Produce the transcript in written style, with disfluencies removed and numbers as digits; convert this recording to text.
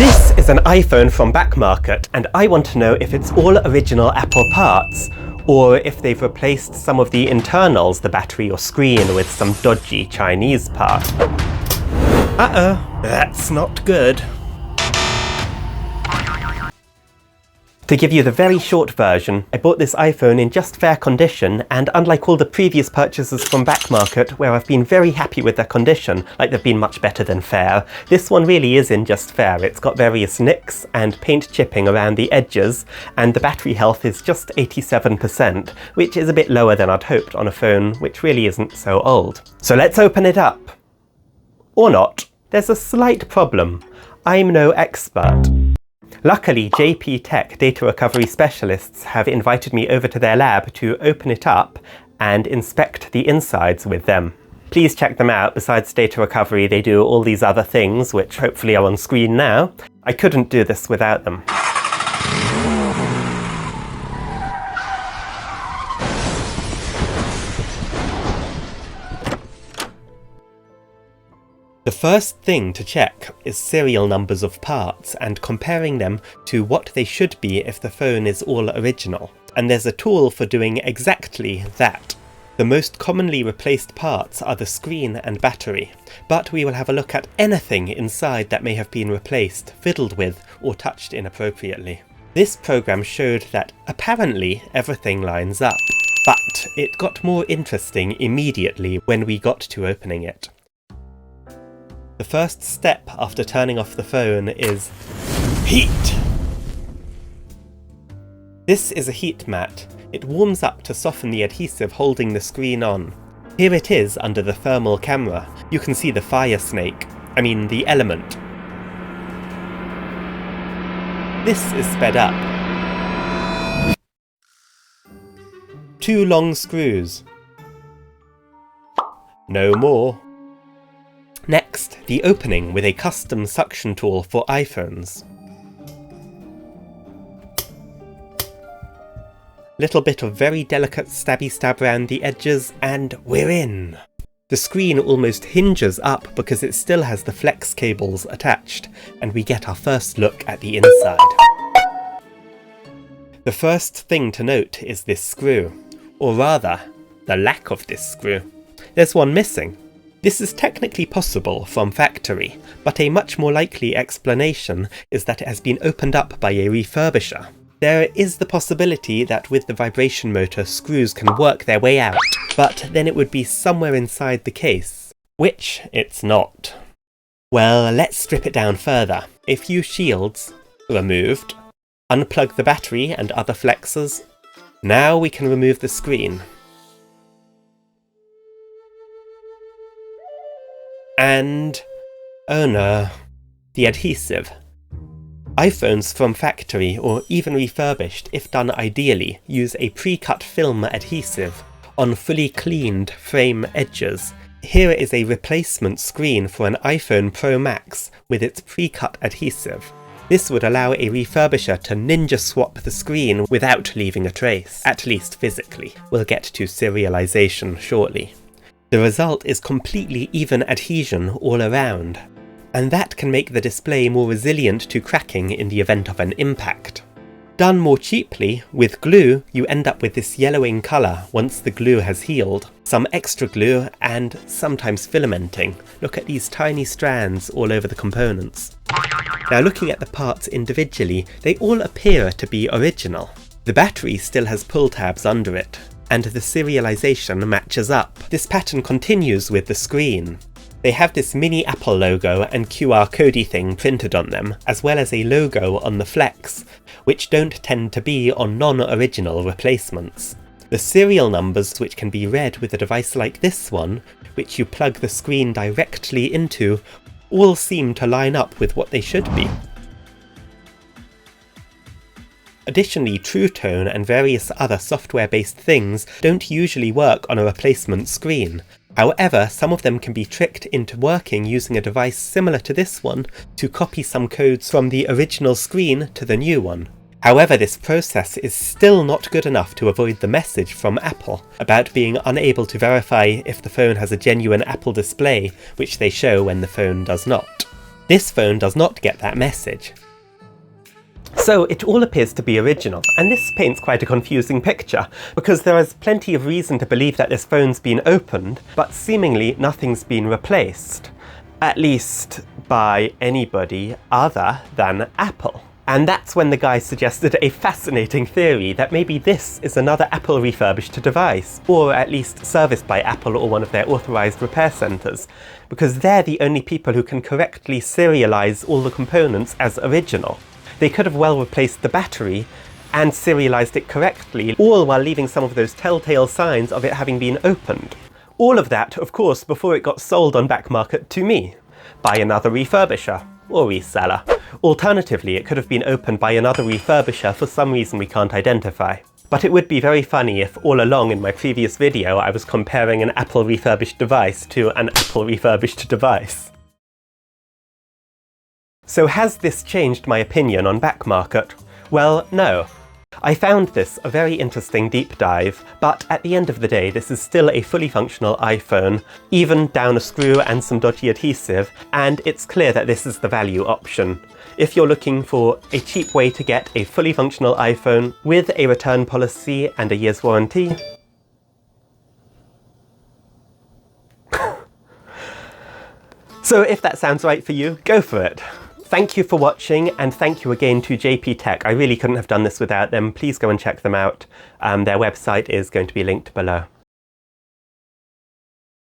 This is an iPhone from BackMarket, and I want to know if it's all original Apple parts, or if they've replaced some of the internals, the battery or screen, with some dodgy Chinese part. Uh-oh, that's not good. To give you the very short version, I bought this iPhone in just fair condition, and unlike all the previous purchases from BackMarket, where I've been very happy with their condition, like they've been much better than fair, this one really is in just fair. It's got various nicks and paint chipping around the edges, and the battery health is just 87%, which is a bit lower than I'd hoped on a phone which really isn't so old. So let's open it up. Or not. There's a slight problem. I'm no expert. Luckily, JP Tech data recovery specialists have invited me over to their lab to open it up and inspect the insides with them. Please check them out. Besides data recovery, they do all these other things, which hopefully are on screen now. I couldn't do this without them. The first thing to check is serial numbers of parts and comparing them to what they should be if the phone is all original. And there's a tool for doing exactly that. The most commonly replaced parts are the screen and battery, but we will have a look at anything inside that may have been replaced, fiddled with, or touched inappropriately. This program showed that apparently everything lines up, but it got more interesting immediately when we got to opening it. The first step after turning off the phone is heat. This is a heat mat. It warms up to soften the adhesive holding the screen on. Here it is under the thermal camera. You can see the fire snake. I mean the element. This is sped up. 2 long screws. No more. Next, the opening with a custom suction tool for iPhones. Little bit of very delicate stabby stab around the edges, and we're in! The screen almost hinges up because it still has the flex cables attached, and we get our first look at the inside. The first thing to note is this screw, or rather, the lack of this screw. There's one missing. This is technically possible from factory, but a much more likely explanation is that it has been opened up by a refurbisher. There is the possibility that with the vibration motor screws can work their way out, but then it would be somewhere inside the case, which it's not. Well, let's strip it down further. A few shields removed, unplug the battery and other flexors. Now we can remove the screen. And oh no, the adhesive. iPhones from factory, or even refurbished, if done ideally, use a pre-cut film adhesive on fully cleaned frame edges. Here is a replacement screen for an iPhone Pro Max with its pre-cut adhesive. This would allow a refurbisher to ninja swap the screen without leaving a trace, at least physically. We'll get to serialization shortly. The result is completely even adhesion all around, and that can make the display more resilient to cracking in the event of an impact. Done more cheaply, with glue, you end up with this yellowing colour once the glue has healed. Some extra glue and sometimes filamenting. Look at these tiny strands all over the components. Now looking at the parts individually, they all appear to be original. The battery still has pull tabs under it, and the serialization matches up. This pattern continues with the screen. They have this mini Apple logo and QR codey thing printed on them, as well as a logo on the flex, which don't tend to be on non-original replacements. The serial numbers, which can be read with a device like this one, which you plug the screen directly into, all seem to line up with what they should be. Additionally, True Tone and various other software-based things don't usually work on a replacement screen. However, some of them can be tricked into working using a device similar to this one to copy some codes from the original screen to the new one. However, this process is still not good enough to avoid the message from Apple about being unable to verify if the phone has a genuine Apple display, which they show when the phone does not. This phone does not get that message. So it all appears to be original, and this paints quite a confusing picture, because there is plenty of reason to believe that this phone's been opened, but seemingly nothing's been replaced. At least by anybody other than Apple. And that's when the guy suggested a fascinating theory that maybe this is another Apple refurbished device, or at least serviced by Apple or one of their authorized repair centers, because they're the only people who can correctly serialize all the components as original. They could have well replaced the battery and serialized it correctly, all while leaving some of those telltale signs of it having been opened. All of that, of course, before it got sold on BackMarket to me, by another refurbisher, or reseller. Alternatively, it could have been opened by another refurbisher for some reason we can't identify. But it would be very funny if all along in my previous video I was comparing an Apple refurbished device to an Apple refurbished device. So has this changed my opinion on BackMarket? Well, no. I found this a very interesting deep dive, but at the end of the day this is still a fully functional iPhone, even down a screw and some dodgy adhesive, and it's clear that this is the value option. If you're looking for a cheap way to get a fully functional iPhone with a return policy and a year's warranty, so if that sounds right for you, go for it. Thank you for watching, and thank you again to JP Tech. I really couldn't have done this without them. Please go and check them out. Their website is going to be linked below.